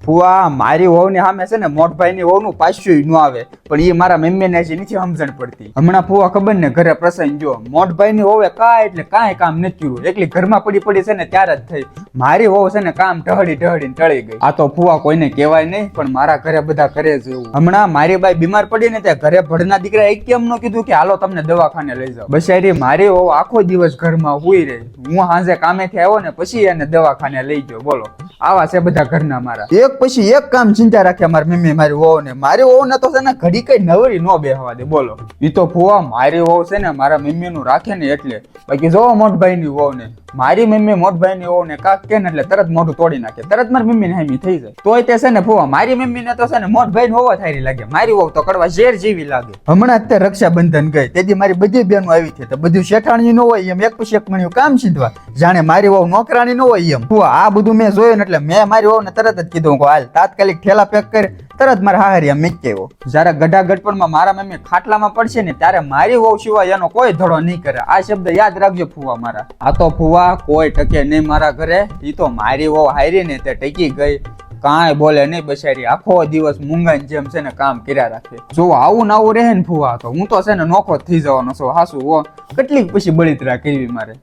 ફુવા મારી વહુ ની સામે છે ને મોટભાઈ ની વહુ નું પાછું ન આવે, પણ એ મારા મમ્મી ને હજી નથી સમજણ પડતી. હમણાં ફુવા ખબર ને ઘરે પ્રસંગ જો મોટભાઈ ની વહુએ કાંઈ કામ નથી કર્યું, એકલી ઘરમાં પડી છે ને ત્યારે જ થઈ. મારી વહુ છે ને કામ ઢહડી ટળી ગઈ. આ તો ફુવા કોઈને કહેવાય નહીં, પણ મારા ઘરે બધા કરે છે એવું. હમણાં મારી બાઈ બીમાર પડી ને ત્યાં ઘરે ભડના દીકરા એક કેમ ન કીધું કે હાલો તમને દવાખાને લઈ જાઓ. બચારી મારી વહુ આખો દિવસ ઘરમાં હુઈ રહી. હું સાંજે કામેથી આવ્યો ને પછી એને દવાખાને લઈ ગયો. બોલો આવા છે બધા ઘરના મારા. એક પછી એક કામ ચિંતા રાખે મારી મમ્મી મારી વહુ ને. મારી વહુ ને તો છે ને ઘડી કઈ નવરી ન બેહવા દે. બોલો ઈ તો ફુવા મારી વહુ છે ને મારા મમ્મી નું રાખે ને એટલે. બાકી જો મોટભાઈ ની વહુ ને મારી મમ્મી મોટભાઈ ની વહુ ને કાક કે ને એટલે તરત મોઢું તોડી નાખે, તરત મારી મમ્મી ને હામી થઈ જાય. તોય તે છે ને ફુવા મારી મમ્મી ને તો છે ને મોટભાઈ ની વહુ થારી લાગે, મારી વહુ તો કડવા ઝેર જેવી લાગે. હમણાં જ રક્ષાબંધન ગઈ તેથી મારી બધી બહેનો આવી છે તો બધું શેઠાણી ન હોય એમ એક પછી એક મણ્યું કામ સીધવા, જાણે મારી વહુ નોકરાણી ન હોય એમ. ફુવા આ બધું મેં જોયું ને એટલે મેં મારી વહુ ને તરત જ કીધું કે હાલ તાત્કાલિક ઠેલા પેક કરી તરત મારા હાહરિયા મીચકે આવ્યો. જયારે ગઢા ગઢપણમાં મારા મમ્મી ખાટલામાં પડશે ને ત્યારે મારી વહુ સિવાય એનો કોઈ ધડો નહીં કરે. આ શબ્દ યાદ રાખજો ફુવા મારા. આ તો ફુવા કોઈ ટકે નહીં મારા ઘરે. ઈ તો મારી વહુ હારી ને તે ટકી ગઈ, કાંઈ બોલે નહીં બચારી. આખો દિવસ મૂંગાની જેમ છે ને કામ કર્યા રાખે. જો આવું ને આવું રહે ને ફુવા તો હું તો છે ને નોખો થઈ જવાનો છું. હાસુ કેટલીક પછી બળિતરા કરવી મારે.